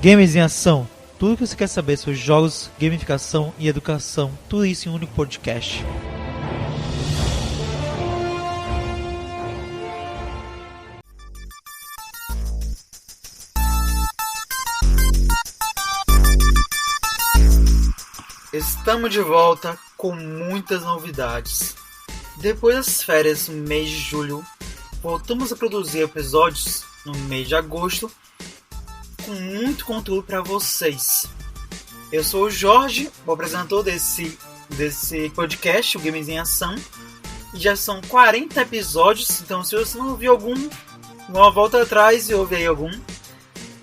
Games em Ação. Tudo o que você quer saber sobre jogos, gamificação e educação. Tudo isso em um único podcast. Estamos de volta com muitas novidades. Depois das férias no mês de julho, voltamos a produzir episódios no mês de agosto com muito conteúdo para vocês. Eu sou o Jorge, o apresentador desse podcast, o Games em Ação. E já são 40 episódios, então se você não ouviu algum, dá uma volta atrás e ouve aí algum.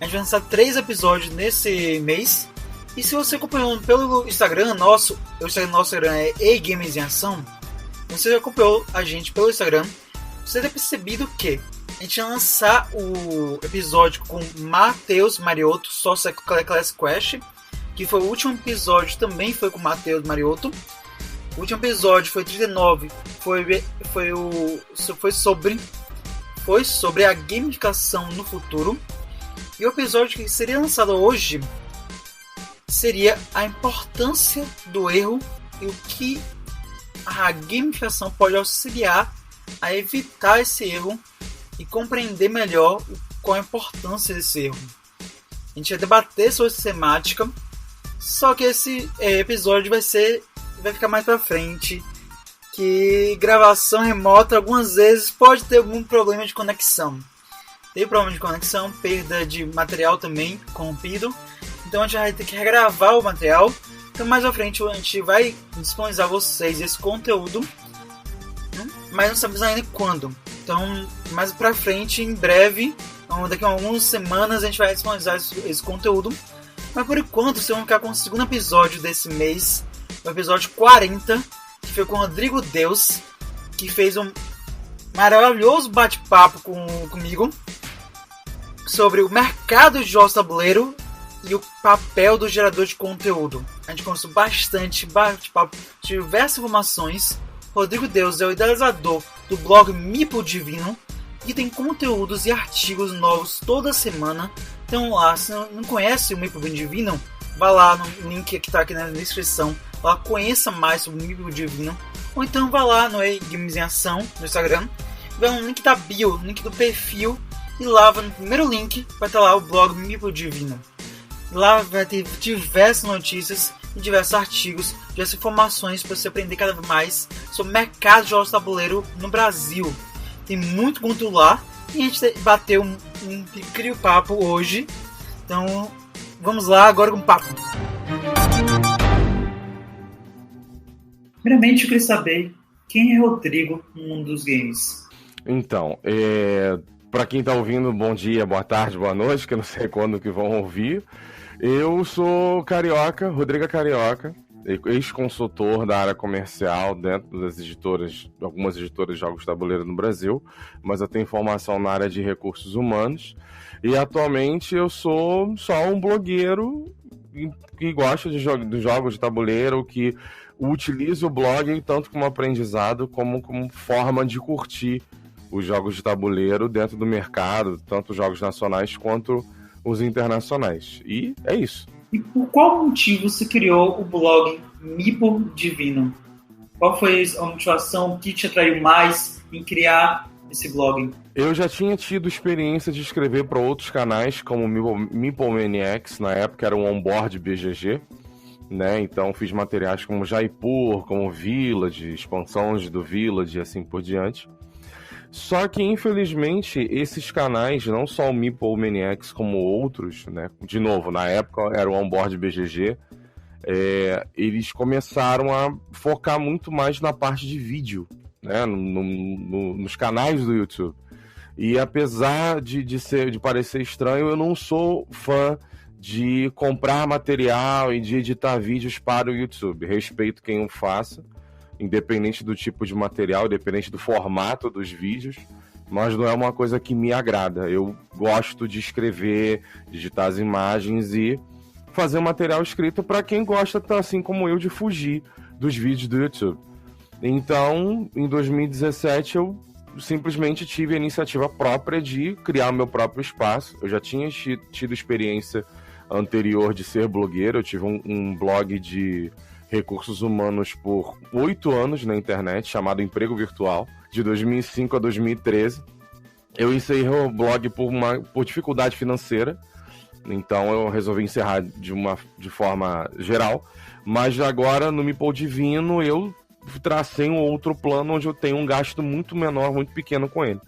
A gente vai lançar 3 episódios nesse mês. E se você acompanhou pelo Instagram nosso Instagram é Games em Ação, você já acompanhou a gente pelo Instagram, você deve ter percebido que a gente ia lançar o episódio com Matheus Mariotto, sócio da Classic Quest, que foi o último episódio, também foi com Matheus Mariotto. O último episódio foi 39, foi sobre a gamificação no futuro. E o episódio que seria lançado hoje seria a importância do erro e o que a gamificação pode auxiliar a evitar esse erro e compreender melhor qual a importância desse erro. A gente vai debater sobre essa temática, só que esse episódio vai ficar mais pra frente, que gravação remota algumas vezes pode ter algum problema de conexão. Tem problema de conexão, perda de material também corrompido, então a gente vai ter que regravar o material. Então mais à frente a gente vai disponibilizar a vocês esse conteúdo, mas não sabemos ainda quando. Então mais pra frente, em breve, daqui a algumas semanas a gente vai disponibilizar esse conteúdo. Mas por enquanto vocês vão ficar com o segundo episódio desse mês, o episódio 40, que foi com o Rodrigo Deus, que fez um maravilhoso bate-papo comigo sobre o mercado de jogos de tabuleiro e o papel do gerador de conteúdo. A gente conversou bastante, bate-papo, diversas informações. Rodrigo Deus é o idealizador do blog Meeple Divino, que tem conteúdos e artigos novos toda semana. Então lá, se não conhece o Meeple Divino, vá lá no link que está aqui na descrição, lá conheça mais sobre o Meeple Divino. Ou então vá lá no Games em Ação, no Instagram, vai no link da bio, link do perfil, e lá no primeiro link vai estar lá o blog Meeple Divino. Lá vai ter diversas notícias e diversos artigos, diversas informações para você aprender cada vez mais sobre o mercado de jogos de tabuleiro no Brasil. Tem muito conteúdo lá e a gente bateu um incrível papo hoje. Então vamos lá agora com o papo. Primeiramente eu queria saber quem é Rodrigo no mundo dos games. Então, para quem está ouvindo, bom dia, boa tarde, boa noite, que eu não sei quando que vão ouvir. Eu sou carioca, Rodrigo Carioca, ex-consultor da área comercial dentro das editoras, algumas editoras de jogos de tabuleiro no Brasil, mas eu tenho formação na área de recursos humanos e atualmente eu sou só um blogueiro que gosta de jogos de tabuleiro, que utiliza o blog tanto como aprendizado como forma de curtir os jogos de tabuleiro dentro do mercado, tanto os jogos nacionais quanto os internacionais. E é isso. E por qual motivo você criou o blog Meeple Divino? Qual foi a motivação que te atraiu mais em criar esse blog? Eu já tinha tido experiência de escrever para outros canais, como Meeple Maniacs, na época era um onboard BGG, né? Então fiz materiais como Jaipur, como Village, expansões do Village e assim por diante. Só que, infelizmente, esses canais, não só o Meeple Maniacs como outros, né? De novo, na época era o onboard BGG, eles começaram a focar muito mais na parte de vídeo, né? Nos canais do YouTube. E apesar de parecer estranho, eu não sou fã de comprar material e de editar vídeos para o YouTube. Respeito quem o faça, independente do tipo de material, independente do formato dos vídeos, mas não é uma coisa que me agrada. Eu gosto de escrever, digitar as imagens e fazer material escrito para quem gosta, assim como eu, de fugir dos vídeos do YouTube. Então, em 2017, eu simplesmente tive a iniciativa própria de criar o meu próprio espaço. Eu já tinha tido experiência anterior de ser blogueiro. Eu tive um blog de recursos humanos por 8 anos na internet, chamado Emprego Virtual, de 2005 a 2013. Eu encerrei o blog por dificuldade financeira, então eu resolvi encerrar de forma geral, mas agora no Meeple Divino eu tracei um outro plano onde eu tenho um gasto muito menor, muito pequeno com ele.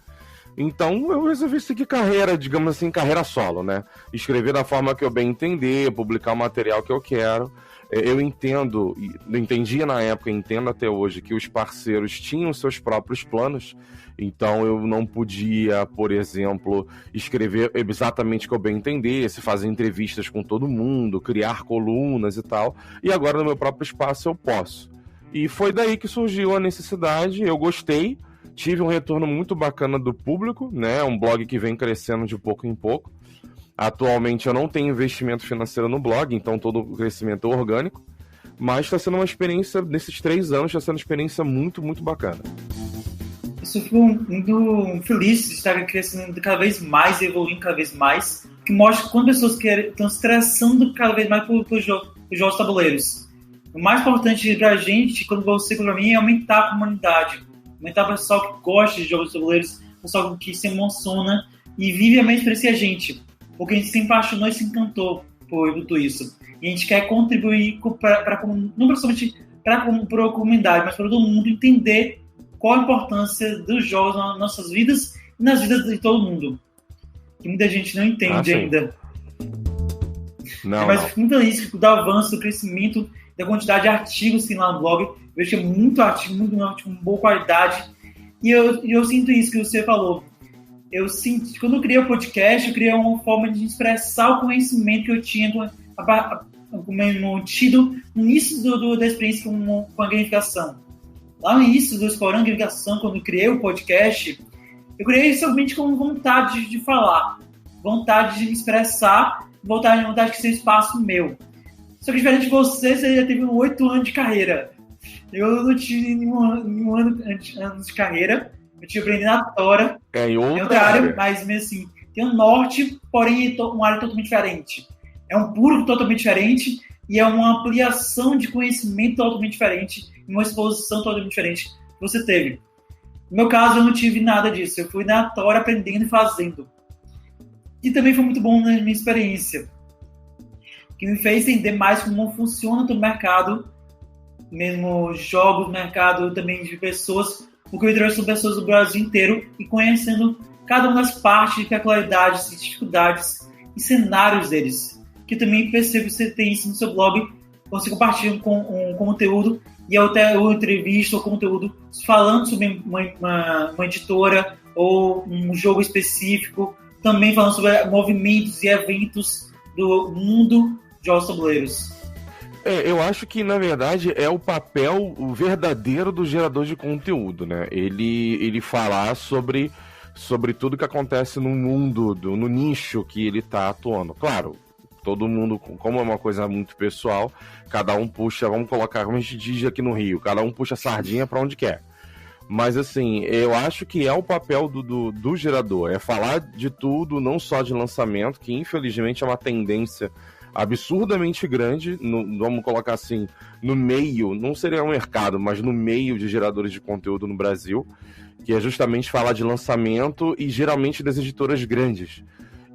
Então eu resolvi seguir carreira, digamos assim, carreira solo, né? Escrever da forma que eu bem entender, publicar o material que eu quero. Eu entendia na época, entendo até hoje, que os parceiros tinham seus próprios planos, então eu não podia, por exemplo, escrever exatamente o que eu bem entendesse, fazer entrevistas com todo mundo, criar colunas e tal, e agora no meu próprio espaço eu posso. E foi daí que surgiu a necessidade, eu gostei, tive um retorno muito bacana do público, né? Um blog que vem crescendo de pouco em pouco. Atualmente eu não tenho investimento financeiro no blog, então todo o crescimento é orgânico, mas está sendo uma experiência, nesses 3 anos, está sendo uma experiência muito, muito bacana. Eu fico muito feliz de estar crescendo cada vez mais, evoluindo cada vez mais, que mostra que quando pessoas estão se estressando cada vez mais por jogos tabuleiros. O mais importante pra gente, quando você para mim, é aumentar a comunidade, aumentar o pessoal que gosta de jogos tabuleiros, o pessoal que se emociona e vive a mesma experiência que a gente. Porque a gente se apaixonou e se encantou por tudo isso. E a gente quer contribuir não somente para a comunidade, mas para todo mundo entender qual a importância dos jogos nas nossas vidas e nas vidas de todo mundo. Que muita gente não entende ainda. Mas fico muito feliz do avanço, do crescimento, da quantidade de artigos que tem lá no blog. Eu vejo que é muito artigo, muito com boa qualidade. E eu sinto isso que você falou. Eu sinto que quando eu criei o podcast, eu criei uma forma de expressar o conhecimento que eu tinha tido no início da experiência com a gamificação. Lá no início do Explorando Gamificação, quando eu criei o podcast, eu criei somente com vontade de falar, vontade de me expressar, vontade de que seja espaço meu. Só que diferente de você já teve 8 anos de carreira. Eu não tive nenhum ano de carreira. Eu tive aprendido na Tora. É outra área, mas mesmo assim, tem um norte, porém uma área totalmente diferente. É um público totalmente diferente e é uma ampliação de conhecimento totalmente diferente, uma exposição totalmente diferente que você teve. No meu caso, eu não tive nada disso. Eu fui na Tora aprendendo e fazendo. E também foi muito bom na minha experiência, que me fez entender mais como funciona o mercado, mesmo jogos, mercado também de pessoas, porque eu entrevisto pessoas do Brasil inteiro e conhecendo cada uma das partes, peculiaridades, dificuldades e cenários deles. Que eu também percebo que você tem isso no seu blog, você compartilha um conteúdo e eu entrevisto o conteúdo falando sobre uma editora ou um jogo específico, também falando sobre movimentos e eventos do mundo de jogos tabuleiros. Eu acho que, na verdade, é o papel verdadeiro do gerador de conteúdo, né? Ele falar sobre tudo que acontece no mundo, no nicho que ele está atuando. Claro, todo mundo, como é uma coisa muito pessoal, cada um puxa, vamos colocar, como a gente diz aqui no Rio, cada um puxa a sardinha para onde quer. Mas, assim, eu acho que é o papel do gerador, é falar de tudo, não só de lançamento, que infelizmente é uma tendência absurdamente grande, vamos colocar assim, no meio, não seria um mercado, mas no meio de geradores de conteúdo no Brasil, que é justamente falar de lançamento e geralmente das editoras grandes.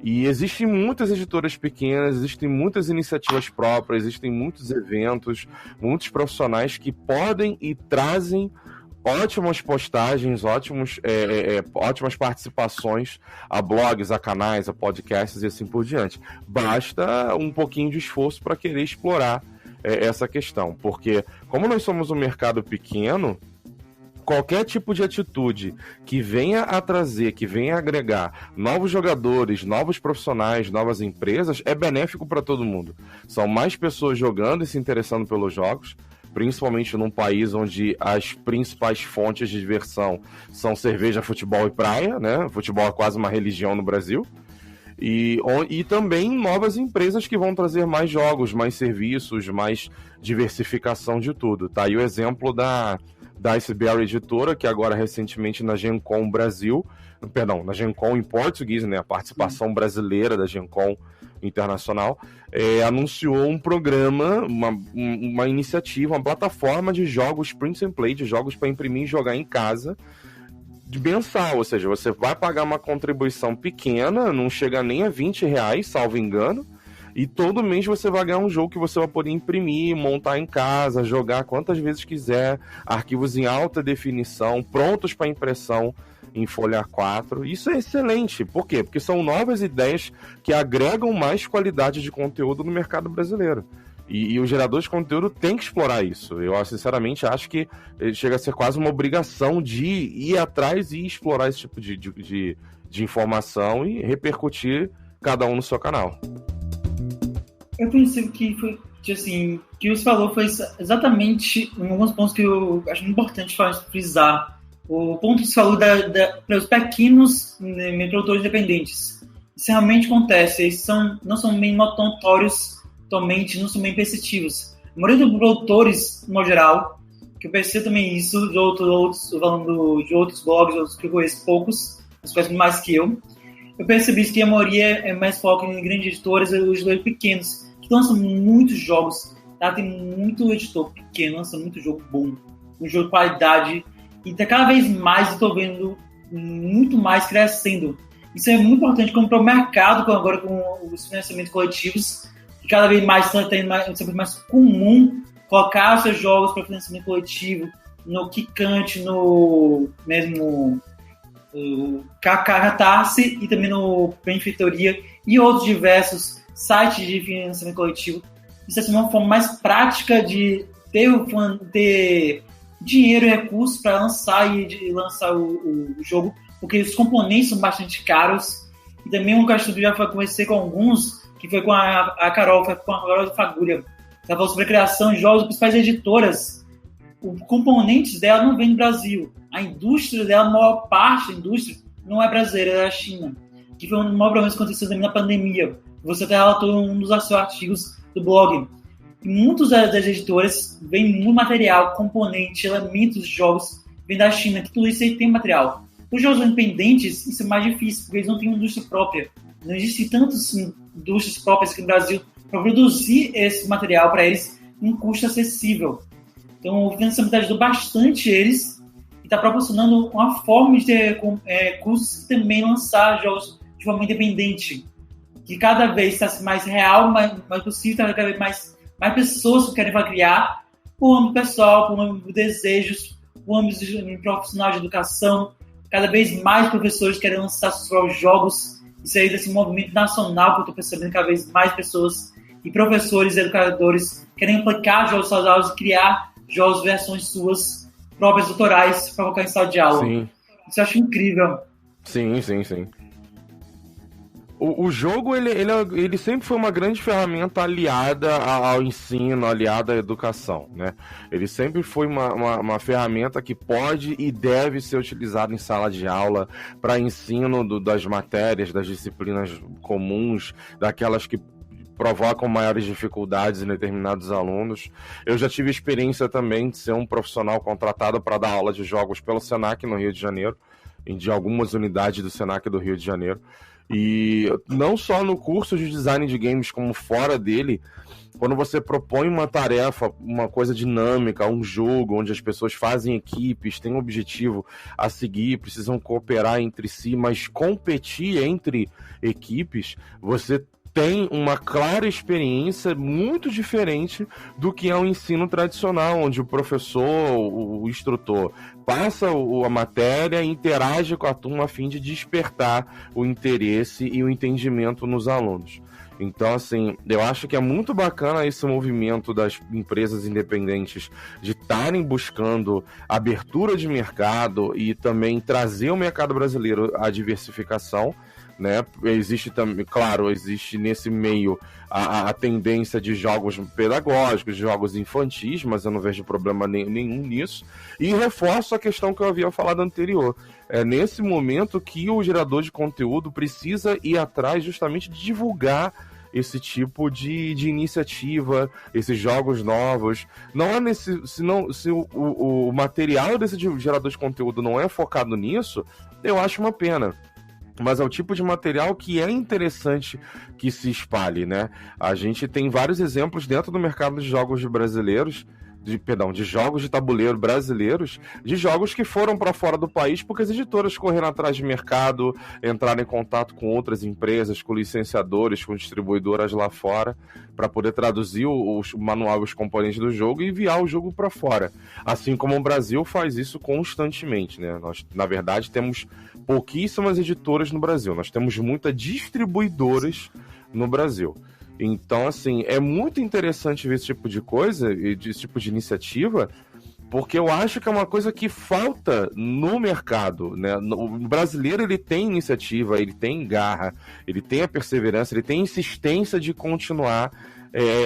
E existem muitas editoras pequenas, existem muitas iniciativas próprias, existem muitos eventos, muitos profissionais que podem e trazem ótimas postagens, ótimas participações a blogs, a canais, a podcasts e assim por diante. Basta um pouquinho de esforço para querer explorar essa questão, porque como nós somos um mercado pequeno, qualquer tipo de atitude que venha a trazer, que venha a agregar novos jogadores, novos profissionais, novas empresas, é benéfico para todo mundo. São mais pessoas jogando e se interessando pelos jogos, principalmente num país onde as principais fontes de diversão são cerveja, futebol e praia, né? Futebol é quase uma religião no Brasil. E também novas empresas que vão trazer mais jogos, mais serviços, mais diversificação de tudo. Tá aí o exemplo da Iceberry Editora, que agora recentemente na Gen Con Brasil, na Gen Con em português, né? A participação brasileira da Gen Con internacional, anunciou um programa, uma iniciativa, uma plataforma de jogos print and play, de jogos para imprimir e jogar em casa, de mensal, ou seja, você vai pagar uma contribuição pequena, não chega nem a R$20, salvo engano, e todo mês você vai ganhar um jogo que você vai poder imprimir, montar em casa, jogar quantas vezes quiser, arquivos em alta definição, prontos para impressão em folha A4. Isso é excelente. Por quê? Porque são novas ideias que agregam mais qualidade de conteúdo no mercado brasileiro. E o gerador de conteúdo tem que explorar isso. Eu, sinceramente, acho que chega a ser quase uma obrigação de ir atrás e explorar esse tipo de informação e repercutir cada um no seu canal. Eu pensei que foi, assim, que você falou foi exatamente alguns pontos que eu acho importante frisar. O ponto que você falou para os pequenos produtores independentes. Isso realmente acontece. Eles não são bem notórios atualmente, não são bem perceptivos. A maioria dos produtores, no geral, que eu percebo também isso, de outros falando de outros blogs, outros que eu conheço poucos, mas conhecem mais que eu percebi que a maioria é mais foco em grandes editoras e editores pequenos, que lançam muitos jogos, tá? Tem muito editor pequeno, lança muito jogo bom, um jogo de qualidade, e cada vez mais estou vendo muito mais crescendo. Isso é muito importante como para o mercado, agora com os financiamentos coletivos, que cada vez mais está tendo mais comum colocar seus jogos para financiamento coletivo no Kikante, no mesmo Catarse e também no Benfeitoria e outros diversos sites de financiamento coletivo. Isso é uma forma mais prática de ter dinheiro e recursos para lançar o jogo, porque os componentes são bastante caros. E também um caso que eu já conversei com alguns, que foi com a Carol Fagulha. Ela falou sobre a criação de jogos, as principais editoras. Os componentes dela não vêm do Brasil. A indústria dela, a maior parte da indústria, não é brasileira, é da China. Que foi um dos maiores problemas que aconteceu também na pandemia. Você até relatou em um dos seus artigos do blog. E muitos das editoras vêm muito material, componente, elementos de jogos, vem da China, que tudo isso aí tem material. Os jogos independentes, isso é mais difícil, porque eles não têm uma indústria própria. Não existem tantas indústrias próprias aqui no Brasil para produzir esse material para eles em um custo acessível. Então, o financiamento ajudou bastante eles e está proporcionando uma forma de ter recursos e também lançar jogos de forma independente, que cada vez está mais real, mais possível, cada vez mais pessoas que querem criar, por âmbito pessoal, por âmbito de desejos, por âmbito profissional de educação. Cada vez mais professores querem lançar seus próprios jogos. Isso aí desse movimento nacional que eu estou percebendo, cada vez mais pessoas e professores e educadores querem aplicar jogos suas aulas e criar jogos, versões suas próprias autorais para colocar em sala de aula. Sim. Isso eu acho incrível. Sim. O jogo, ele sempre foi uma grande ferramenta aliada ao ensino, aliada à educação, né? Ele sempre foi uma ferramenta que pode e deve ser utilizada em sala de aula para ensino das matérias, das disciplinas comuns, daquelas que provocam maiores dificuldades em determinados alunos. Eu já tive experiência também de ser um profissional contratado para dar aula de jogos pelo Senac no Rio de Janeiro, de algumas unidades do Senac do Rio de Janeiro. E não só no curso de design de games, como fora dele, quando você propõe uma tarefa, uma coisa dinâmica, um jogo onde as pessoas fazem equipes, têm um objetivo a seguir, precisam cooperar entre si, mas competir entre equipes, você tem uma clara experiência muito diferente do que é o ensino tradicional, onde o professor, o instrutor, passa a matéria e interage com a turma a fim de despertar o interesse e o entendimento nos alunos. Então, assim, eu acho que é muito bacana esse movimento das empresas independentes de estarem buscando abertura de mercado e também trazer ao mercado brasileiro a diversificação, né? Existe também, claro, existe nesse meio a tendência de jogos pedagógicos, de jogos infantis, mas eu não vejo problema nenhum nisso. E reforço a questão que eu havia falado anterior. É nesse momento que o gerador de conteúdo precisa ir atrás justamente de divulgar esse tipo de iniciativa, esses jogos novos. Não é se o material desse gerador de conteúdo não é focado nisso, eu acho uma pena. mas é o tipo de material que é interessante que se espalhe, né? A gente tem vários exemplos dentro do mercado de jogos brasileiros, de jogos de tabuleiro brasileiros, de jogos que foram para fora do país porque as editoras correram atrás de mercado, entraram em contato com outras empresas, com licenciadores, com distribuidoras lá fora, para poder traduzir o manual e os componentes do jogo e enviar o jogo para fora. Assim como o Brasil faz isso constantemente, né? Nós, na verdade, temos pouquíssimas editoras no Brasil, nós temos muitas distribuidoras no Brasil. Então, assim, é muito interessante ver esse tipo de coisa, esse tipo de iniciativa, porque eu acho que é uma coisa que falta no mercado, né? O brasileiro, ele tem iniciativa, ele tem garra, ele tem a perseverança, ele tem insistência de continuar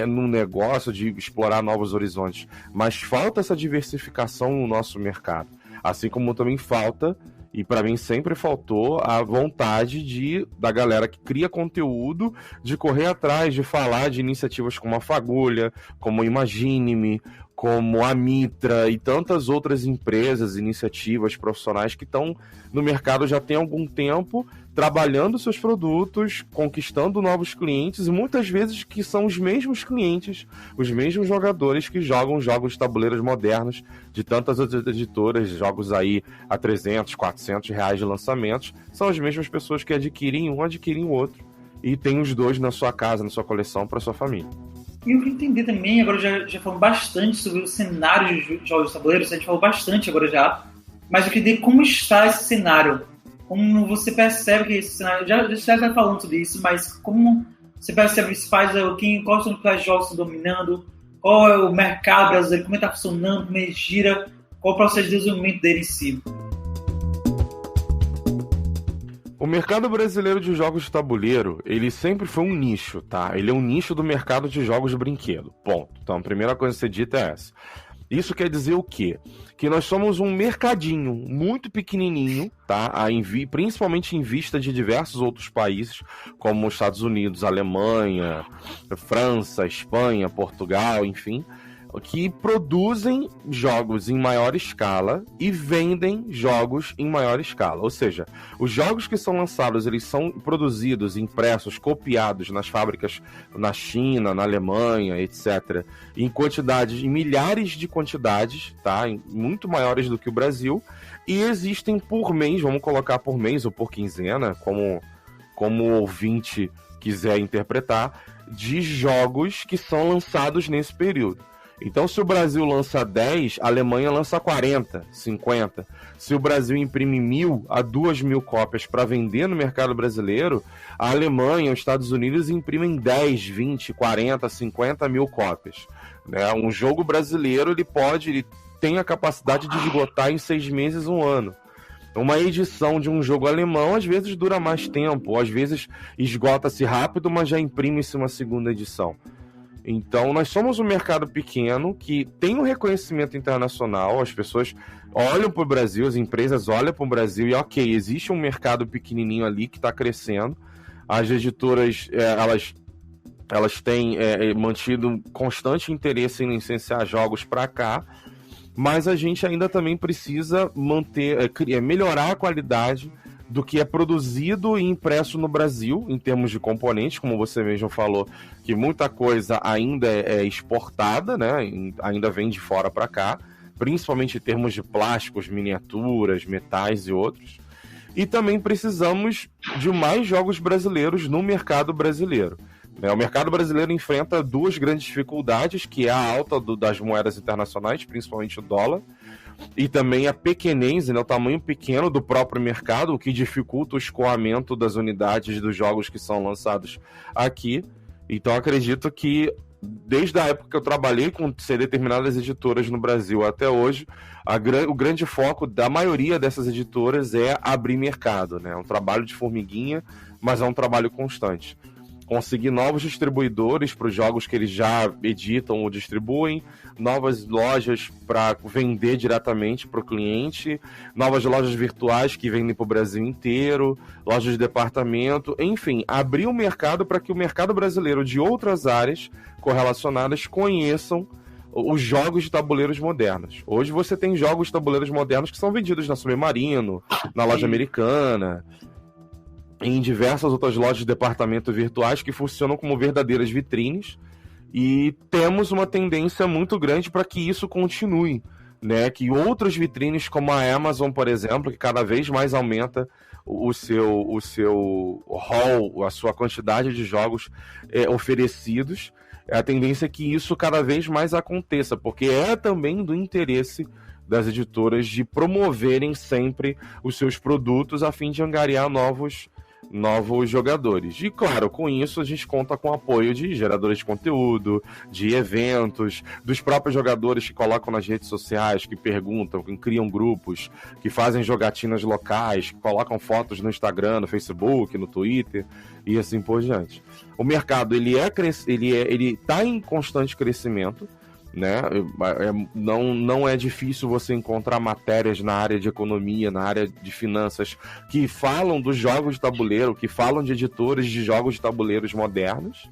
no negócio, de explorar novos horizontes, mas falta essa diversificação no nosso mercado, assim como também falta, e para mim sempre faltou, a vontade da galera que cria conteúdo de correr atrás, de falar de iniciativas como a Fagulha, como Imagine-me, como a Mitra e tantas outras empresas, iniciativas profissionais que estão no mercado já tem algum tempo, trabalhando seus produtos, conquistando novos clientes, e muitas vezes que são os mesmos clientes, os mesmos jogadores que jogam jogos de tabuleiros modernos de tantas outras editoras, jogos aí a 300, 400 reais de lançamentos, são as mesmas pessoas que adquirem um, adquirem o outro, e tem os dois na sua casa, na sua coleção, para sua família. E eu queria entender também, agora já falamos bastante sobre o cenário de jogos de tabuleiros, a gente falou bastante agora já, mas eu queria entender como está esse cenário. Como você percebe que esse cenário, já está falando sobre isso, mas como você percebe os quais são os jogos que estão dominando, qual é o mercado brasileiro, como está funcionando, como ele gira, qual é o processo de desenvolvimento dele em si? O mercado brasileiro de jogos de tabuleiro, ele sempre foi um nicho, tá? Ele é um nicho do mercado de jogos de brinquedo, ponto. Então, a primeira coisa a ser dita é essa. Isso quer dizer o quê? Que nós somos um mercadinho muito pequenininho, tá? Principalmente em vista de diversos outros países, como os Estados Unidos, Alemanha, França, Espanha, Portugal, enfim, que produzem jogos em maior escala e vendem jogos em maior escala. Ou seja, os jogos que são lançados, eles são produzidos, impressos, copiados nas fábricas na China, na Alemanha, etc. Em quantidades, em milhares de quantidades, tá? Muito maiores do que o Brasil. E existem por mês, vamos colocar por mês ou por quinzena, como o ouvinte quiser interpretar, de jogos que são lançados nesse período. Então, se o Brasil lança 10, a Alemanha lança 40, 50. Se o Brasil imprime 1.000 a 2.000 cópias para vender no mercado brasileiro, a Alemanha, os Estados Unidos imprimem 10, 20, 40, 50 mil cópias. Né? Um jogo brasileiro, ele tem a capacidade de esgotar em 6 meses, 1 ano. Uma edição de um jogo alemão, às vezes, dura mais tempo, ou às vezes esgota-se rápido, mas já imprime-se uma segunda edição. Então, nós somos um mercado pequeno que tem um reconhecimento internacional, as pessoas olham para o Brasil, as empresas olham para o Brasil e, ok, existe um mercado pequenininho ali que está crescendo. As editoras, elas têm mantido constante interesse em licenciar jogos para cá, mas a gente ainda também precisa melhorar a qualidade do que é produzido e impresso no Brasil, em termos de componentes, como você mesmo falou, que muita coisa ainda é exportada, né? Ainda vem de fora para cá, principalmente em termos de plásticos, miniaturas, metais e outros. E também precisamos de mais jogos brasileiros no mercado brasileiro. O mercado brasileiro enfrenta 2 grandes dificuldades, que é a alta das moedas internacionais, principalmente o dólar, e também a pequenez, né, o tamanho pequeno do próprio mercado, o que dificulta o escoamento das unidades dos jogos que são lançados aqui. Então acredito que desde a época que eu trabalhei com determinadas editoras no Brasil até hoje, o grande foco da maioria dessas editoras é abrir mercado, né? É um trabalho de formiguinha, mas é um trabalho constante. Conseguir novos distribuidores para os jogos que eles já editam ou distribuem, novas lojas para vender diretamente para o cliente, novas lojas virtuais que vendem para o Brasil inteiro, lojas de departamento, enfim, abrir o mercado para que o mercado brasileiro de outras áreas correlacionadas conheçam os jogos de tabuleiros modernos. Hoje você tem jogos de tabuleiros modernos que são vendidos na Submarino, na loja americana. em diversas outras lojas de departamento virtuais que funcionam como verdadeiras vitrines, e temos uma tendência muito grande para que isso continue, né? Que outras vitrines como a Amazon, por exemplo, que cada vez mais aumenta o seu hall, a sua quantidade de jogos oferecidos, a tendência é que isso cada vez mais aconteça, porque é também do interesse das editoras de promoverem sempre os seus produtos a fim de angariar novos jogadores. E claro, com isso a gente conta com o apoio de geradores de conteúdo, de eventos, dos próprios jogadores que colocam nas redes sociais, que perguntam, que criam grupos, que fazem jogatinas locais, que colocam fotos no Instagram, no Facebook, no Twitter e assim por diante. O mercado ele está em constante crescimento, né? Não é difícil você encontrar matérias na área de economia, na área de finanças, que falam dos jogos de tabuleiro, que falam de editores de jogos de tabuleiros modernos,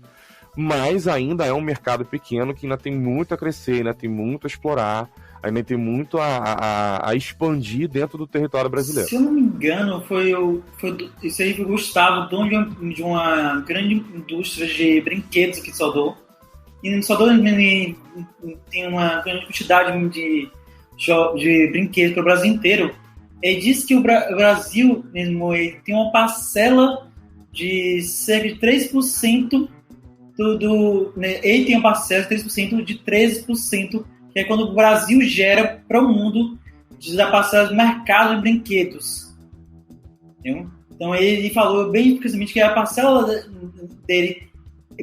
mas ainda é um mercado pequeno que ainda tem muito a crescer, ainda tem muito a explorar, ainda tem muito a expandir dentro do território brasileiro. Se eu não me engano, isso aí foi o Gustavo, dono de uma grande indústria de brinquedos aqui de Salvador. E em Salvador tem uma grande quantidade de brinquedos para o Brasil inteiro. Ele disse que o Brasil mesmo tem uma parcela de cerca de 3% ele tem uma parcela de 3% de 13%, que é quando o Brasil gera para o mundo da parcela do mercado de brinquedos. Entendeu? Então ele falou bem precisamente que a parcela dele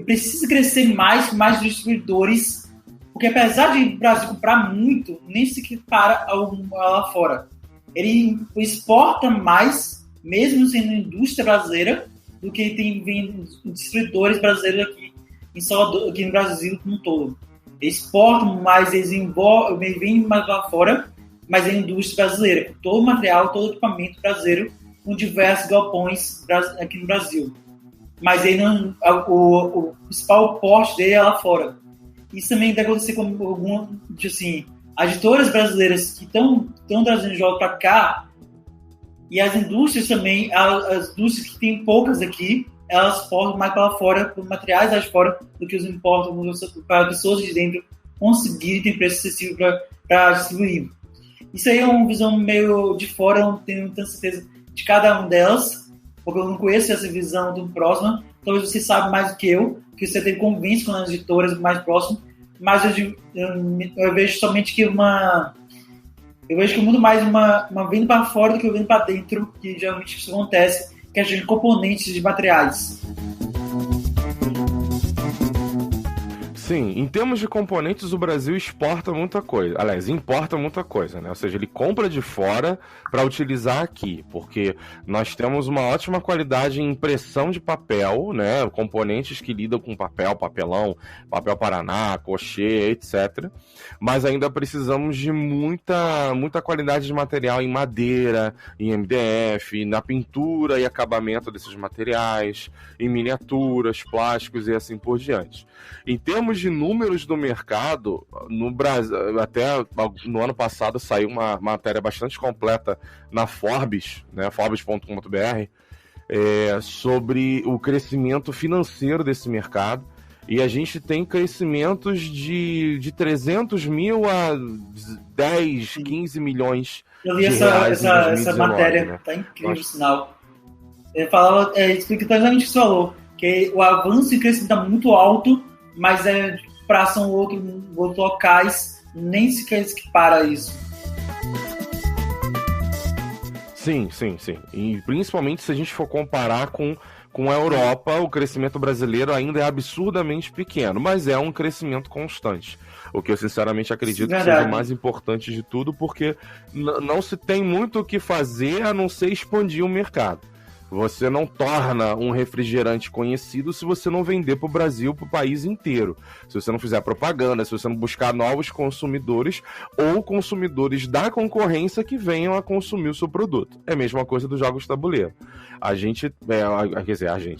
precisa crescer mais distribuidores, porque apesar de o Brasil comprar muito, nem se equipara lá fora. Ele exporta mais, mesmo sendo indústria brasileira, do que tem distribuidores brasileiros aqui em Salvador, aqui no Brasil como um todo. Eles exportam mais, eles vendem mais lá fora, mas é indústria brasileira, com todo o material, todo o equipamento brasileiro, com diversos galpões aqui no Brasil. Mas ele não, o principal porte dele é lá fora. Isso também deve acontecer com as editoras brasileiras que estão trazendo jogos para cá, e as indústrias também, as indústrias que tem poucas aqui, elas exportam mais para lá fora, por materiais lá de fora, do que os importam para pessoas de dentro conseguirem ter preço acessível para distribuir. Isso aí é uma visão meio de fora, eu não tenho tanta certeza de cada uma delas, porque eu não conheço essa visão do próximo. Talvez você saiba mais do que eu, que você teve convívio com as editoras mais próximas, mas eu vejo somente que eu vejo que muito mais uma vindo para fora do que vindo para dentro, que geralmente isso acontece, que é de componentes de materiais. Sim, em termos de componentes, o Brasil exporta muita coisa. Aliás, importa muita coisa, né? Ou seja, ele compra de fora para utilizar aqui, porque nós temos uma ótima qualidade em impressão de papel, né? Componentes que lidam com papel, papelão, papel Paraná, crochê, etc. Mas ainda precisamos de muita qualidade de material em madeira, em MDF, na pintura e acabamento desses materiais, em miniaturas, plásticos e assim por diante. Em termos de números do mercado, no Brasil, até no ano passado saiu uma matéria bastante completa na Forbes, né, forbes.com.br, sobre o crescimento financeiro desse mercado. E a gente tem crescimentos de 300 mil a 10, 15 milhões eu vi de reais em 2019, essa matéria, né? Tá incrível o sinal. Ele falava, explica exatamente o que você falou, que o avanço e crescimento está muito alto, mas para são outros locais, nem sequer equipara isso. Sim. E principalmente se a gente for comparar com a Europa, o crescimento brasileiro ainda é absurdamente pequeno, mas é um crescimento constante. O que eu sinceramente acredito que seja o mais importante de tudo, porque não se tem muito o que fazer a não ser expandir o mercado. Você não torna um refrigerante conhecido se você não vender para o Brasil, para o país inteiro. Se você não fizer propaganda, se você não buscar novos consumidores ou consumidores da concorrência que venham a consumir o seu produto. É a mesma coisa dos jogos de tabuleiro.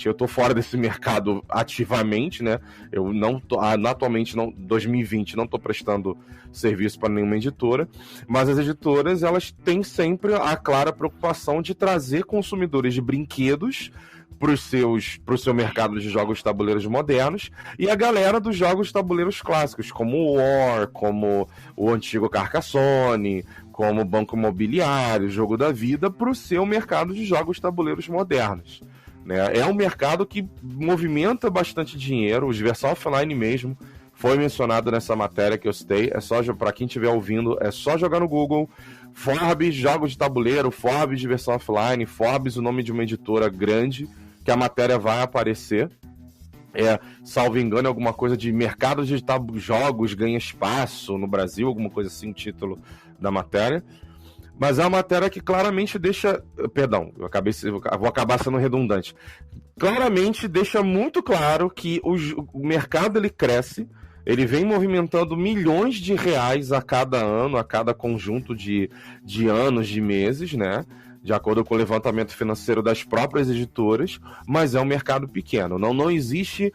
Eu tô fora desse mercado ativamente, né? Eu não tô, atualmente, 2020, não tô prestando serviço para nenhuma editora, mas as editoras, elas têm sempre a clara preocupação de trazer consumidores de brinquedos brinquedos pro seu mercado de jogos de tabuleiros modernos, e a galera dos jogos de tabuleiros clássicos, como o War, como o antigo Carcassonne, como o Banco Imobiliário, Jogo da Vida, pro seu mercado de jogos de tabuleiros modernos. Né? É um mercado que movimenta bastante dinheiro, o Diversão Offline mesmo foi mencionado nessa matéria que eu citei. É só, para quem estiver ouvindo, é só jogar no Google Forbes Jogos de Tabuleiro, Forbes Diversão Offline, Forbes, o nome de uma editora grande, que a matéria vai aparecer. Salvo engano, alguma coisa de mercado de jogos ganha espaço no Brasil, alguma coisa assim, o título da matéria. Mas é uma matéria que claramente deixa... Perdão, vou acabar sendo redundante. Claramente deixa muito claro que o mercado ele cresce, ele vem movimentando milhões de reais a cada ano, a cada conjunto de anos, de meses, né? De acordo com o levantamento financeiro das próprias editoras, mas é um mercado pequeno. Não existe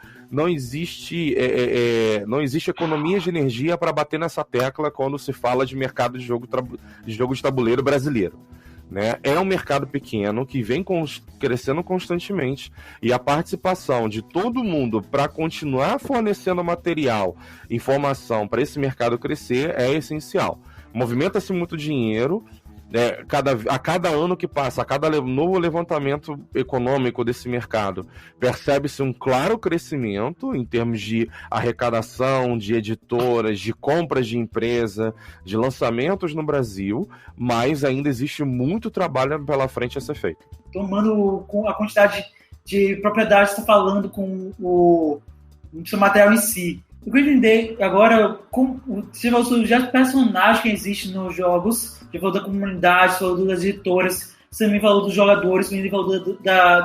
economia de energia para bater nessa tecla quando se fala de mercado de jogo de tabuleiro brasileiro. Né? É um mercado pequeno que vem crescendo constantemente, e a participação de todo mundo para continuar fornecendo material, informação para esse mercado crescer é essencial. Movimenta-se muito dinheiro. A cada ano que passa, a cada novo levantamento econômico desse mercado, percebe-se um claro crescimento em termos de arrecadação, de editoras, de compras de empresa, de lançamentos no Brasil, mas ainda existe muito trabalho pela frente a ser feito. Tomando com a quantidade de propriedades que está falando com o seu material em si. Eu queria entender agora se você já personagens que existem nos jogos, você falou da comunidade, você falou das editoras, você também falou dos jogadores, você também falou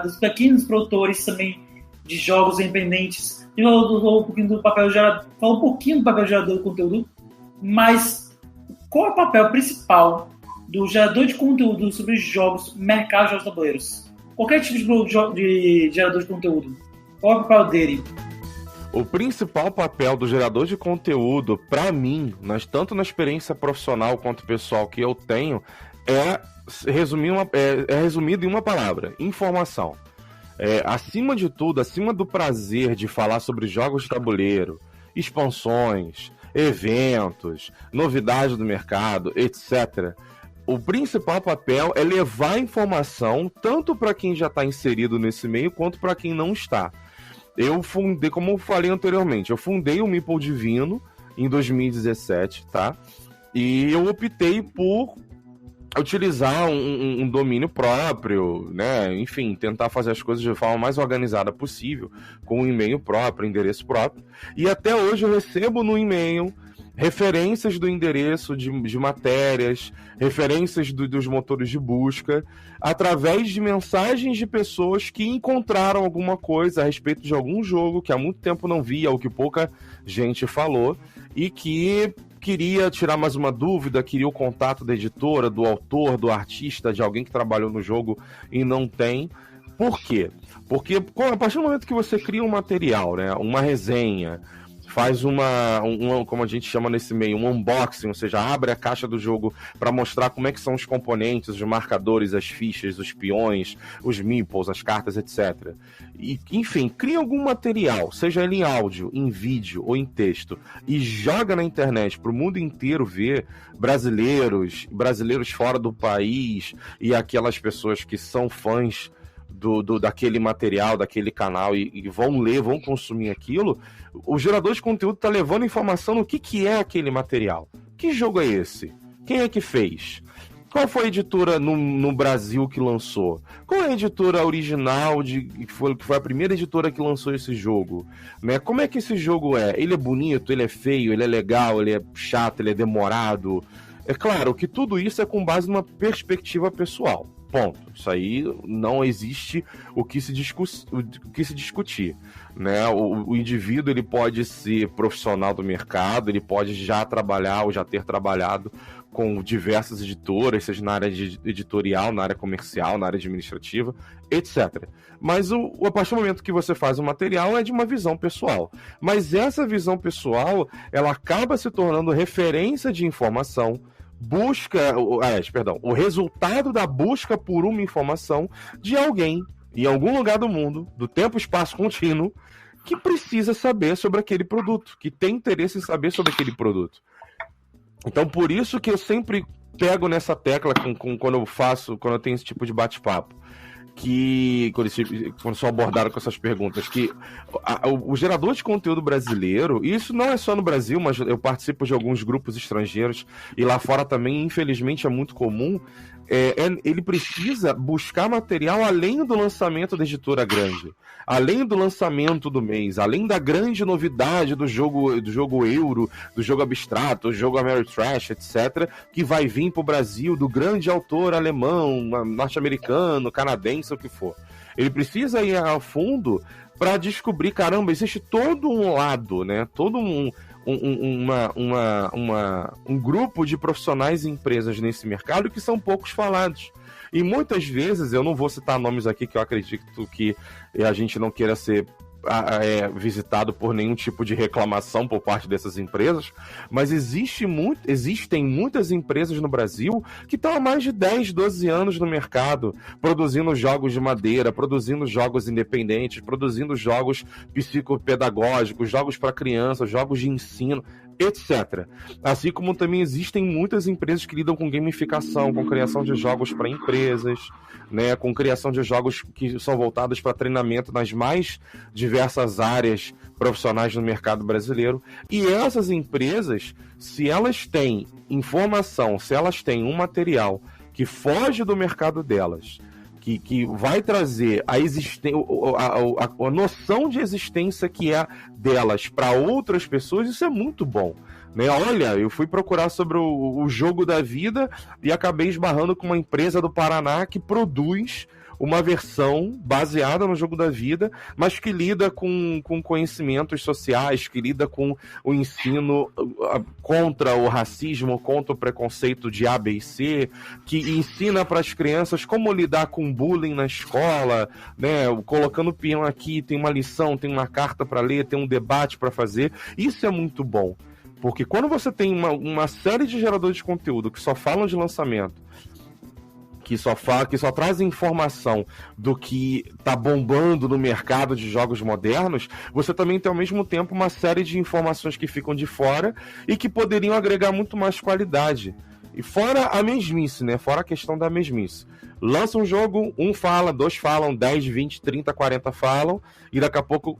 dos pequenos produtores também de jogos independentes, você falou um pouquinho do papel gerador, falou um pouquinho do papel gerador de conteúdo, mas qual é o papel principal do gerador de conteúdo sobre jogos, mercado de jogos tabuleiros? Qualquer tipo de gerador de conteúdo, qual é o papel dele? O principal papel do gerador de conteúdo, para mim, tanto na experiência profissional quanto pessoal que eu tenho, é resumido em uma palavra: informação. Acima de tudo, acima do prazer de falar sobre jogos de tabuleiro, expansões, eventos, novidades do mercado, etc., o principal papel é levar informação tanto para quem já está inserido nesse meio quanto para quem não está. Eu fundei, como eu falei anteriormente, eu fundei o Meeple Divino em 2017, tá? E eu optei por utilizar um domínio próprio, né? Enfim, tentar fazer as coisas de forma mais organizada possível, com um e-mail próprio, endereço próprio. E até hoje eu recebo no e-mail referências do endereço de matérias, referências dos motores de busca, através de mensagens de pessoas que encontraram alguma coisa a respeito de algum jogo que há muito tempo não via, ou que pouca gente falou, e que queria tirar mais uma dúvida, queria o contato da editora, do autor, do artista, de alguém que trabalhou no jogo e não tem. Por quê? Porque a partir do momento que você cria um material, né, uma resenha, faz como a gente chama nesse meio, um unboxing, ou seja, abre a caixa do jogo para mostrar como é que são os componentes, os marcadores, as fichas, os peões, os meeples, as cartas, etc. E, enfim, cria algum material, seja ele em áudio, em vídeo ou em texto, e joga na internet para o mundo inteiro ver, brasileiros fora do país e aquelas pessoas que são fãs daquele material, daquele canal e vão ler, vão consumir aquilo. O gerador de conteúdo está levando informação no que é aquele material. Que jogo é esse? Quem é que fez? Qual foi a editora no Brasil que lançou? Qual é a editora original que foi a primeira editora que lançou esse jogo? Né? Como é que esse jogo é? Ele é bonito? Ele é feio? Ele é legal? Ele é chato? Ele é demorado? É claro que tudo isso é com base numa perspectiva pessoal. Ponto. Isso aí não existe o que se discutir. Né? O indivíduo ele pode ser profissional do mercado, ele pode já trabalhar ou já ter trabalhado com diversas editoras, seja na área editorial, na área comercial, na área administrativa, etc. Mas a partir do momento que você faz um material é de uma visão pessoal. Mas essa visão pessoal, ela acaba se tornando referência de informação, o resultado da busca por uma informação de alguém em algum lugar do mundo, do tempo e espaço contínuo, que precisa saber sobre aquele produto, que tem interesse em saber sobre aquele produto. Então, por isso que eu sempre pego nessa tecla quando eu tenho esse tipo de bate-papo, que quando sou abordado com essas perguntas, que o gerador de conteúdo brasileiro, e isso não é só no Brasil, mas eu participo de alguns grupos estrangeiros, e lá fora também, infelizmente, é muito comum, ele precisa buscar material além do lançamento da editora grande, além do lançamento do mês, além da grande novidade do jogo euro, do jogo abstrato, do jogo Ameritrash, etc., que vai vir para o Brasil do grande autor alemão, norte-americano, canadense, o que for. Ele precisa ir a fundo para descobrir, caramba, existe todo um lado, né? Todo um grupo de profissionais e empresas nesse mercado que são poucos falados. E muitas vezes, eu não vou citar nomes aqui que eu acredito que a gente não queira ser visitado por nenhum tipo de reclamação por parte dessas empresas, mas existem muitas empresas no Brasil que estão há mais de 10, 12 anos no mercado, produzindo jogos de madeira, produzindo jogos independentes, produzindo jogos psicopedagógicos, jogos para crianças, jogos de ensino, etc. Assim como também existem muitas empresas que lidam com gamificação, com criação de jogos para empresas, né, com criação de jogos que são voltados para treinamento nas mais diversas áreas profissionais no mercado brasileiro. E essas empresas, se elas têm informação, se elas têm um material que foge do mercado delas, que vai trazer a noção de existência que é delas para outras pessoas, isso é muito bom. Né? Olha, eu fui procurar sobre o jogo da vida e acabei esbarrando com uma empresa do Paraná que produz uma versão baseada no jogo da vida, mas que lida com conhecimentos sociais, que lida com o ensino contra o racismo, contra o preconceito de A, B e C, que ensina para as crianças como lidar com bullying na escola, né? Colocando o peão aqui, tem uma lição, tem uma carta para ler, tem um debate para fazer. Isso é muito bom, porque quando você tem uma série de geradores de conteúdo que só falam de lançamento, que só traz informação do que tá bombando no mercado de jogos modernos, você também tem ao mesmo tempo uma série de informações que ficam de fora e que poderiam agregar muito mais qualidade. E fora a mesmice, né? Fora a questão da mesmice. Lança um jogo, um fala, dois falam, 10, 20, 30, 40 falam, e daqui a pouco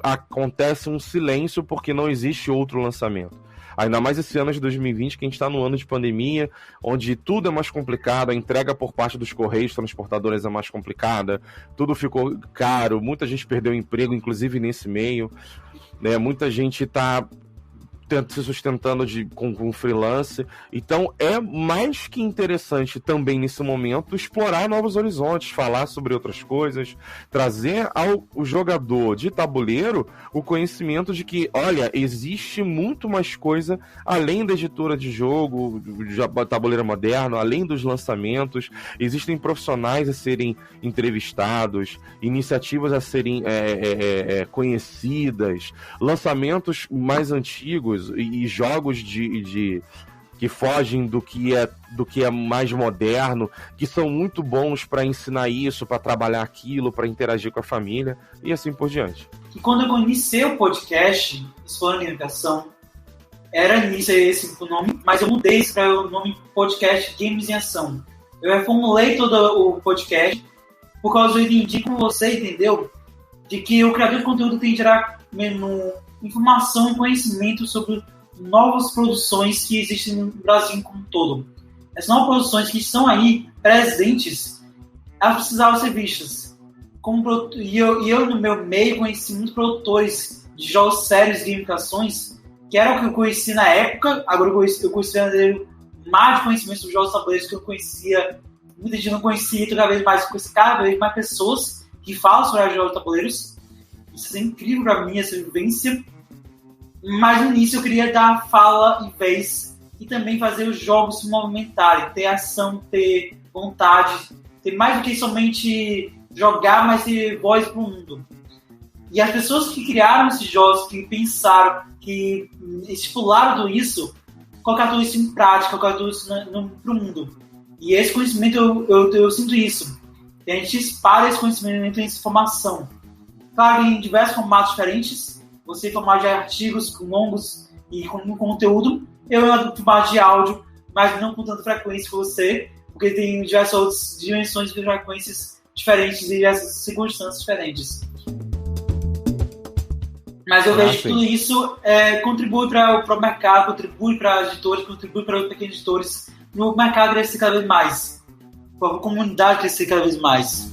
acontece um silêncio porque não existe outro lançamento. Ainda mais esse ano de 2020, que a gente está no ano de pandemia, onde tudo é mais complicado, a entrega por parte dos correios transportadores é mais complicada, tudo ficou caro, muita gente perdeu o emprego, inclusive nesse meio, né? Muita gente está se sustentando com freelance. Então é mais que interessante também nesse momento explorar novos horizontes, falar sobre outras coisas, trazer ao jogador de tabuleiro o conhecimento de que, olha, existe muito mais coisa além da editora de jogo, tabuleiro moderno, além dos lançamentos. Existem profissionais a serem entrevistados, iniciativas a serem conhecidas, lançamentos mais antigos e jogos que fogem do que é mais moderno, que são muito bons para ensinar isso, para trabalhar aquilo, para interagir com a família e assim por diante. E quando eu iniciei o podcast, Explorando a Gamificação, era início esse o nome, mas eu mudei isso para o nome podcast Games em Ação. Eu reformulei todo o podcast por causa eu entendi, como você entendeu, de que o criador de conteúdo tem que gerar informação e conhecimento sobre novas produções que existem no Brasil como um todo. Essas novas produções que estão aí presentes, elas precisavam ser vistas. E eu, no meu meio, conheci muitos produtores de jogos sérios e gamificações, que era o que eu conheci na época. Agora eu conheci mais de conhecimento sobre jogos tabuleiros que eu conhecia. Muita gente não conhecia, cada vez mais pessoas que falam sobre jogos tabuleiros. Isso é incrível para mim, essa vivência. Mas no início eu queria dar fala e vez e também fazer os jogos se movimentarem, ter ação, ter vontade, ter mais do que somente jogar, mas ter voz para o mundo. E as pessoas que criaram esses jogos, que pensaram, que estipularam tudo isso, colocar tudo isso em prática, colocar tudo isso para o mundo. E esse conhecimento, eu sinto isso. e a gente espalha esse conhecimento e essa informação. Claro, em diversos formatos diferentes, você em formato de artigos longos e com conteúdo, eu em formato de áudio, mas não com tanta frequência que você, porque tem diversas outras dimensões de frequências diferentes e diversas circunstâncias diferentes. Mas eu vejo que tudo isso contribui para o mercado, contribui para editores, contribui para os pequenos editores, no mercado crescer cada vez mais, para a comunidade crescer cada vez mais.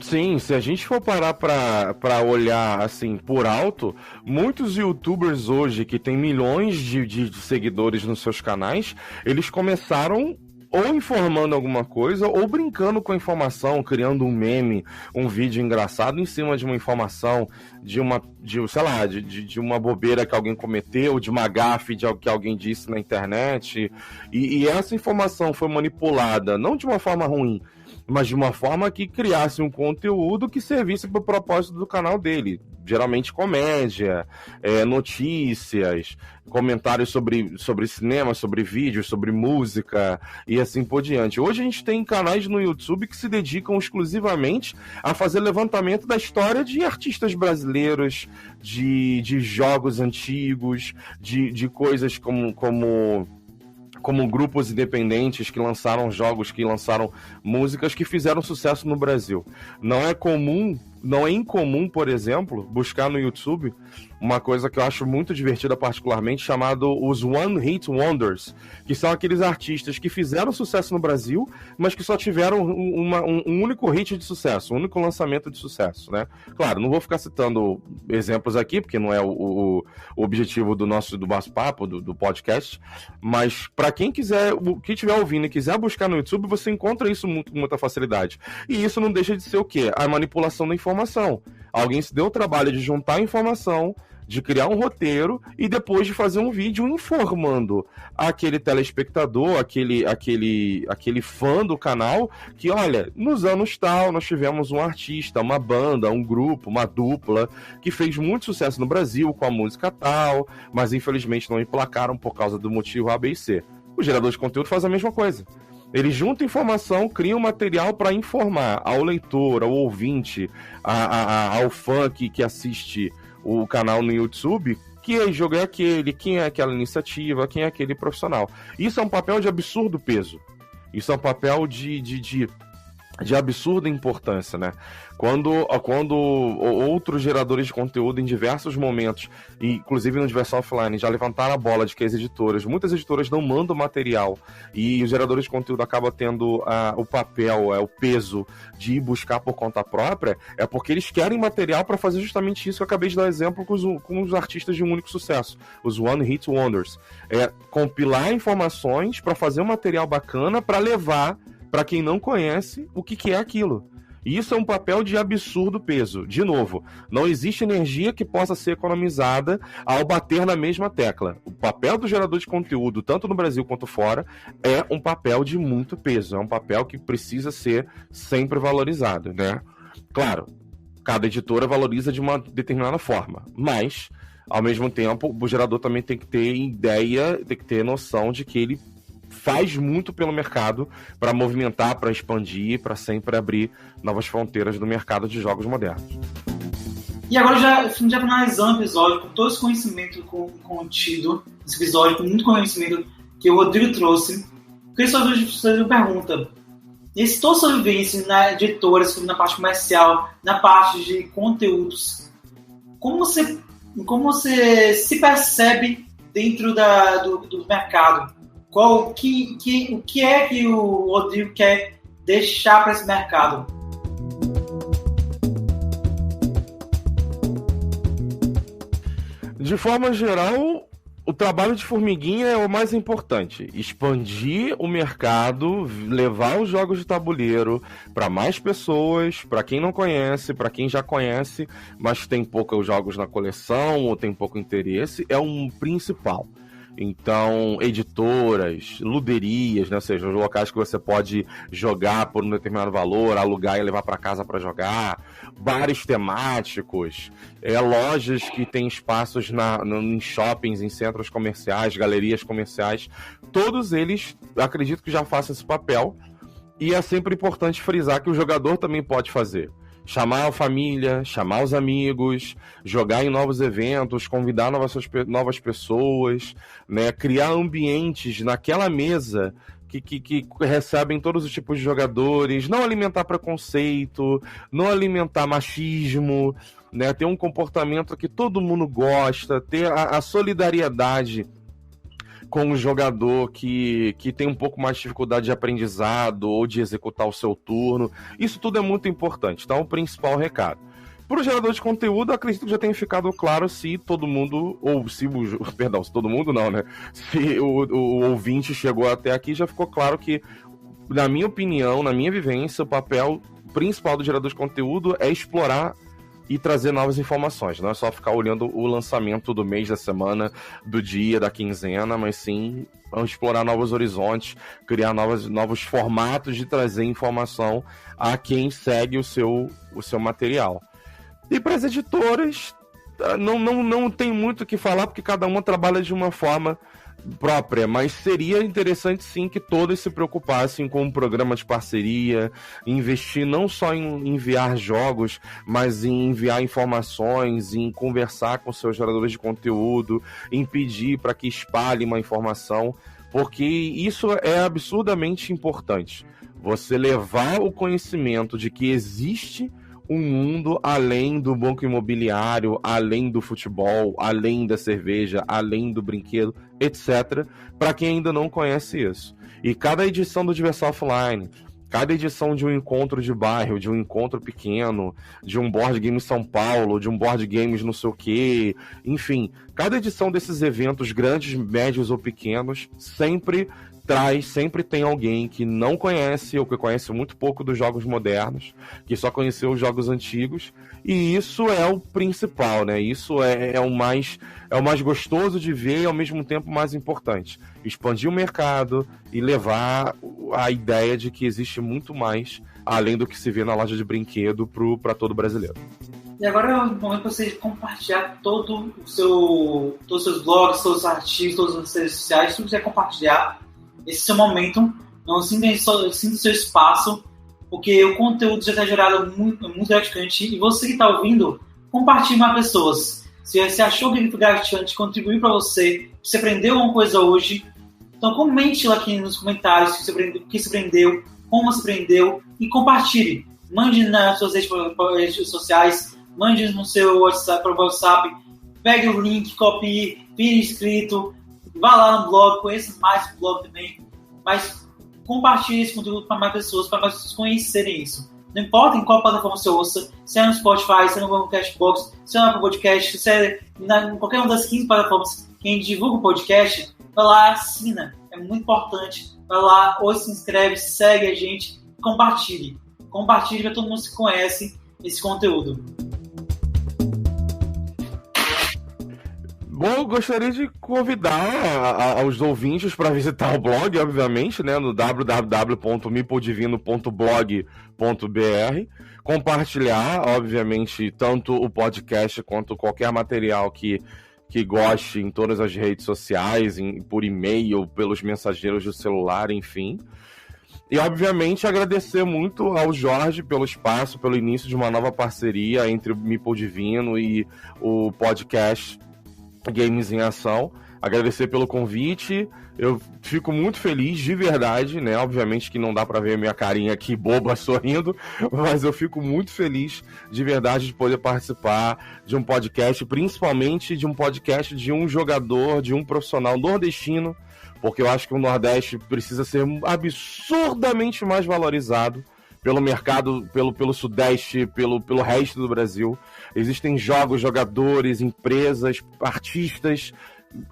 Sim, se a gente for parar para olhar assim por alto, muitos youtubers hoje que têm milhões de seguidores nos seus canais, eles começaram ou informando alguma coisa, ou brincando com a informação, criando um meme, um vídeo engraçado em cima de uma informação, de uma bobeira que alguém cometeu, de uma gafe que alguém disse na internet. E essa informação foi manipulada, não de uma forma ruim, mas de uma forma que criasse um conteúdo que servisse para o propósito do canal dele. Geralmente comédia, notícias, comentários sobre cinema, sobre vídeos, sobre música e assim por diante. Hoje a gente tem canais no YouTube que se dedicam exclusivamente a fazer levantamento da história de artistas brasileiros, de jogos antigos, de coisas como grupos independentes que lançaram jogos, que lançaram músicas que fizeram sucesso no Brasil. Não é incomum, por exemplo, buscar no YouTube uma coisa que eu acho muito divertida particularmente, chamado os One Hit Wonders, que são aqueles artistas que fizeram sucesso no Brasil, mas que só tiveram um único hit de sucesso, um único lançamento de sucesso, né? Claro, não vou ficar citando exemplos aqui, porque não é o objetivo do nosso bate-papo, do podcast, mas para quem estiver ouvindo e quiser buscar no YouTube, você encontra isso com muita facilidade. E isso não deixa de ser o quê? A manipulação da informação. Alguém se deu o trabalho de juntar a informação, de criar um roteiro e depois de fazer um vídeo informando aquele telespectador, aquele fã do canal, que olha, nos anos tal nós tivemos um artista, uma banda, um grupo, uma dupla que fez muito sucesso no Brasil com a música tal, mas infelizmente não emplacaram por causa do motivo A, B e C. O gerador de conteúdo faz a mesma coisa. Ele junta informação, cria um material para informar ao leitor, ao ouvinte, ao fã que assiste o canal no YouTube, que jogo é aquele, quem é aquela iniciativa, quem é aquele profissional. Isso é um papel de absurdo peso. Isso é um papel de absurda importância, né? Quando outros geradores de conteúdo em diversos momentos, inclusive no Universo Offline, já levantaram a bola de que muitas editoras não mandam material e os geradores de conteúdo acabam tendo o papel, o peso de ir buscar por conta própria, é porque eles querem material para fazer justamente isso que eu acabei de dar exemplo com os artistas de um único sucesso, os One Hit Wonders. Compilar informações para fazer um material bacana para levar para quem não conhece o que é aquilo. E isso é um papel de absurdo peso. De novo, não existe energia que possa ser economizada ao bater na mesma tecla. O papel do gerador de conteúdo, tanto no Brasil quanto fora, é um papel de muito peso. É um papel que precisa ser sempre valorizado, né? Claro, cada editora valoriza de uma determinada forma, mas, ao mesmo tempo, o gerador também tem que ter ideia, tem que ter noção de que ele faz muito pelo mercado para movimentar, para expandir, para sempre abrir novas fronteiras do mercado de jogos modernos. E agora, já finalizando o episódio, com todo esse conhecimento contido, esse episódio com muito conhecimento que o Rodrigo trouxe, eu queria só fazer uma pergunta. Nesse toda sua vivência na editoras, na parte comercial, na parte de conteúdos, como você se percebe dentro do mercado? O que é que o Rodrigo quer deixar para esse mercado? De forma geral, o trabalho de formiguinha é o mais importante. Expandir o mercado, levar os jogos de tabuleiro para mais pessoas, para quem não conhece, para quem já conhece, mas tem poucos jogos na coleção ou tem pouco interesse, é um principal. Então, editoras, luderias, né? Ou seja, os locais que você pode jogar por um determinado valor, alugar e levar para casa para jogar, bares temáticos, lojas que têm espaços em shoppings, em centros comerciais, galerias comerciais, todos eles, acredito que já façam esse papel. E é sempre importante frisar que o jogador também pode fazer. Chamar a família, chamar os amigos, jogar em novos eventos, convidar novas pessoas, né? Criar ambientes naquela mesa que recebem todos os tipos de jogadores, não alimentar preconceito, não alimentar machismo, né? Ter um comportamento que todo mundo gosta, ter a solidariedade com um jogador que tem um pouco mais de dificuldade de aprendizado ou de executar o seu turno. Isso tudo é muito importante. Então, o principal recado. Para o gerador de conteúdo, acredito que já tenha ficado claro se todo mundo, ou se perdão, se todo mundo não, né? Se o ouvinte chegou até aqui, já ficou claro que, na minha opinião, na minha vivência, o papel principal do gerador de conteúdo é explorar e trazer novas informações. Não é só ficar olhando o lançamento do mês, da semana, do dia, da quinzena, mas sim explorar novos horizontes, criar novos formatos de trazer informação a quem segue o seu material. E para as editoras, não tem muito o que falar, porque cada uma trabalha de uma forma própria, mas seria interessante sim que todos se preocupassem com um programa de parceria, investir não só em enviar jogos, mas em enviar informações, em conversar com seus geradores de conteúdo, em pedir para que espalhe uma informação, porque isso é absurdamente importante. Você levar o conhecimento de que existe um mundo além do banco imobiliário, além do futebol, além da cerveja, além do brinquedo, etc., para quem ainda não conhece isso. E cada edição do Diversão Offline, cada edição de um encontro de bairro, de um encontro pequeno, de um board game em São Paulo, de um board games não sei o quê, enfim, cada edição desses eventos, grandes, médios ou pequenos, sempre tem alguém que não conhece ou que conhece muito pouco dos jogos modernos, que só conheceu os jogos antigos, e isso é o principal, né? Isso é o mais gostoso de ver e ao mesmo tempo mais importante. Expandir o mercado e levar a ideia de que existe muito mais além do que se vê na loja de brinquedo para todo brasileiro. E agora é o momento para você compartilhar todos os seus blogs, todos os artigos, todas as redes sociais, tudo que você quiser compartilhar. Esse seu momento, não sinta o seu espaço, porque o conteúdo já está gerado muito gratificante, e você que está ouvindo, compartilhe com as pessoas. Se você achou que foi gratificante, contribuiu para você aprendeu alguma coisa hoje, então comente lá aqui nos comentários o que você aprendeu, como você aprendeu, e compartilhe. Mande nas suas redes sociais, mande no seu WhatsApp, pegue o link, copie, vire inscrito, vá lá no blog, conheça mais o blog também, mas compartilhe esse conteúdo para mais pessoas conhecerem isso. Não importa em qual plataforma você ouça, se é no Spotify, se é no Castbox, se é no Podcast, se é em qualquer uma das 15 plataformas que a gente divulga o podcast, vai lá, assina, é muito importante, vai lá, ou se inscreve, segue a gente, compartilhe para todo mundo que conhece esse conteúdo. Bom, eu gostaria de convidar os ouvintes para visitar o blog, obviamente, né, no www.mipodivino.blog.br, compartilhar, obviamente, tanto o podcast quanto qualquer material que goste em todas as redes sociais, por e-mail, pelos mensageiros do celular, enfim. E, obviamente, agradecer muito ao Jorge pelo espaço, pelo início de uma nova parceria entre o Mipodivino e o podcast Games em Ação. Agradecer pelo convite. Eu fico muito feliz, de verdade, né? Obviamente que não dá pra ver a minha carinha aqui boba sorrindo, mas eu fico muito feliz, de verdade, de poder participar de um podcast, principalmente de um podcast de um jogador, de um profissional nordestino, porque eu acho que o Nordeste precisa ser absurdamente mais valorizado pelo mercado, pelo Sudeste, pelo resto do Brasil. Existem jogos, jogadores, empresas, artistas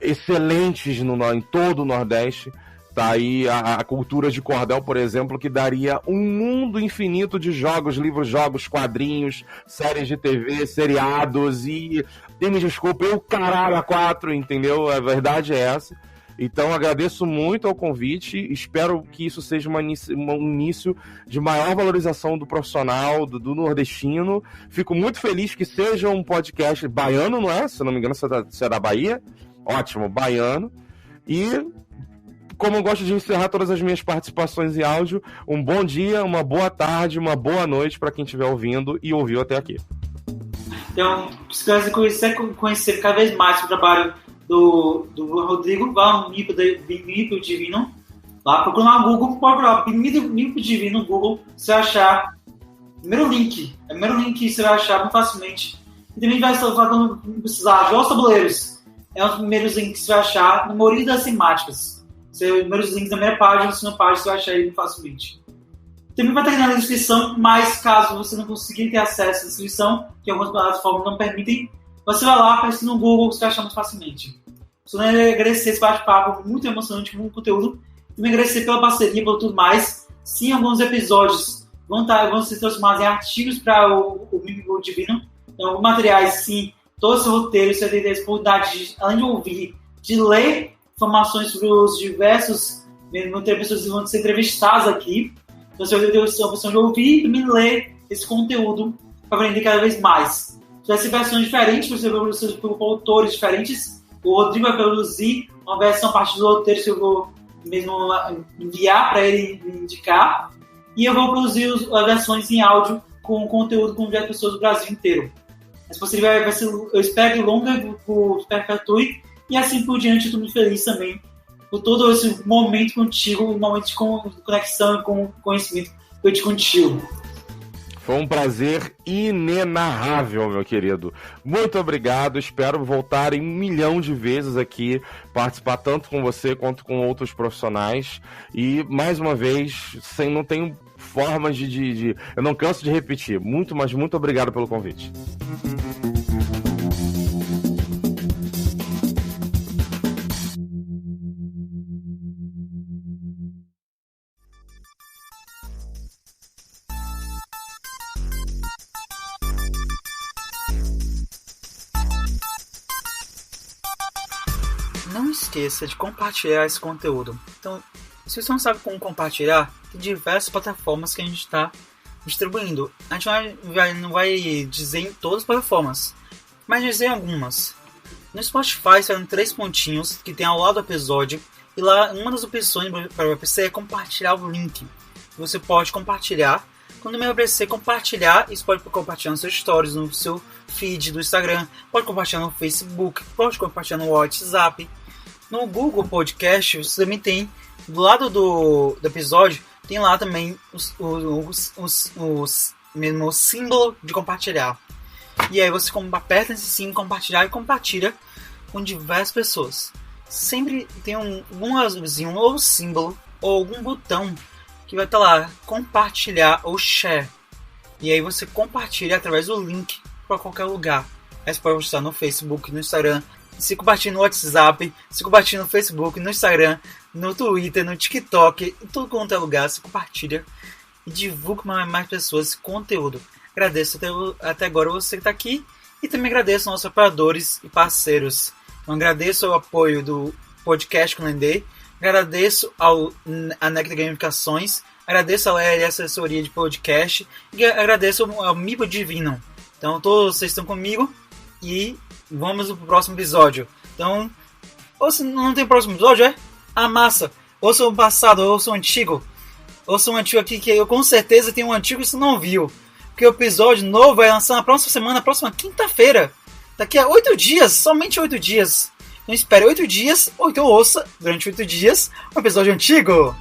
excelentes em todo o Nordeste. Tá aí a cultura de cordel, por exemplo, que daria um mundo infinito de jogos, livros, jogos, quadrinhos, séries de TV, seriados e... me desculpa, eu caralho a 4, entendeu? A verdade é essa. Então, agradeço muito ao convite, espero que isso seja um início de maior valorização do profissional, do nordestino. Fico muito feliz que seja um podcast baiano, não é? Se não me engano, você é da Bahia. Ótimo, baiano. E como eu gosto de encerrar todas as minhas participações em áudio, um bom dia, uma boa tarde, uma boa noite para quem estiver ouvindo e ouviu até aqui. Então, se quiser conhecer cada vez mais o trabalho do Rodrigo, vá no Mipo Divino. Lá, procura no Google, procura Mipo Divino no Google, você vai achar o primeiro link que você vai achar muito facilmente. E também vai estar falando, precisar de Jogos Tabuleiros. É um dos primeiros links que você vai achar na maioria das temáticas. Os primeiros links da primeira página, na segunda página, você vai achar ele muito facilmente. Também vai estar na descrição, mas caso você não conseguir ter acesso à descrição, que algumas plataformas não permitem, você vai lá, aparece no Google, você vai achar muito facilmente. Só agradecer esse bate-papo muito emocionante, muito conteúdo. Também agradecer pela parceria, por tudo mais. Sim, alguns episódios vão ser transformados em artigos para o Mipo Divino. Então, alguns materiais, sim, todo esse roteiro, você vai ter a oportunidade, além de ouvir, de ler informações sobre os diversos, mesmo ter pessoas que vão ser entrevistadas aqui. Então, você vai ter a opção de ouvir e também ler esse conteúdo para aprender cada vez mais. Vai ser versões diferentes, você vai produzir por autores diferentes. O Rodrigo vai produzir uma versão a partir do roteiro que eu vou mesmo enviar para ele indicar. E eu vou produzir as versões em áudio com conteúdo com diversas pessoas do Brasil inteiro. Mas você vai ser, eu espero que longa, espero que atue, e assim por diante. Eu estou muito feliz também por todo esse momento contigo, um momento de conexão e com conhecimento que eu tive contigo. Foi um prazer inenarrável, meu querido. Muito obrigado. Espero voltar em 1 milhão de vezes aqui, participar tanto com você quanto com outros profissionais. E, mais uma vez, não tenho formas de... Eu não canso de repetir. Mas muito obrigado pelo convite. Não esqueça de compartilhar esse conteúdo. Então, se você não sabe como compartilhar, tem diversas plataformas que a gente está distribuindo. A gente não vai dizer em todas as plataformas, mas dizer em algumas. No Spotify, você vai em 3 pontinhos que tem ao lado do episódio, e lá uma das opções para você é compartilhar o link. Você pode compartilhar. Quando me aparecer compartilhar, você pode compartilhar nos seus stories, no seu feed do Instagram, pode compartilhar no Facebook, pode compartilhar no WhatsApp. No Google Podcast, você também tem, do lado do episódio, tem lá também o símbolo de compartilhar. E aí você aperta esse símbolo, compartilhar, e compartilha com diversas pessoas. Sempre tem um azulzinho, ou símbolo, ou algum botão que vai estar lá, compartilhar ou share. E aí você compartilha através do link para qualquer lugar. Aí você pode postar no Facebook, no Instagram, se compartilha no WhatsApp, se compartilha no Facebook, no Instagram, no Twitter, no TikTok, em todo quanto é lugar, se compartilha e divulga para mais pessoas esse conteúdo. Agradeço até agora você que está aqui, e também agradeço aos nossos apoiadores e parceiros. Então, agradeço o apoio do podcast com o Lendê, agradeço a Nectar Gamificações, agradeço a LL Assessoria de Podcast e agradeço ao Mipo Divino. Então, todos vocês estão comigo e vamos pro próximo episódio. Então, ou se não tem próximo episódio, a massa. Ou sou o passado, ou sou o antigo. Ou sou um antigo aqui que eu com certeza tenho um antigo que você não viu. Porque o episódio novo vai lançar na próxima semana, na próxima quinta-feira. Daqui a 8 dias, somente 8 dias. Então espere 8 dias, ou então ouça durante 8 dias um episódio antigo.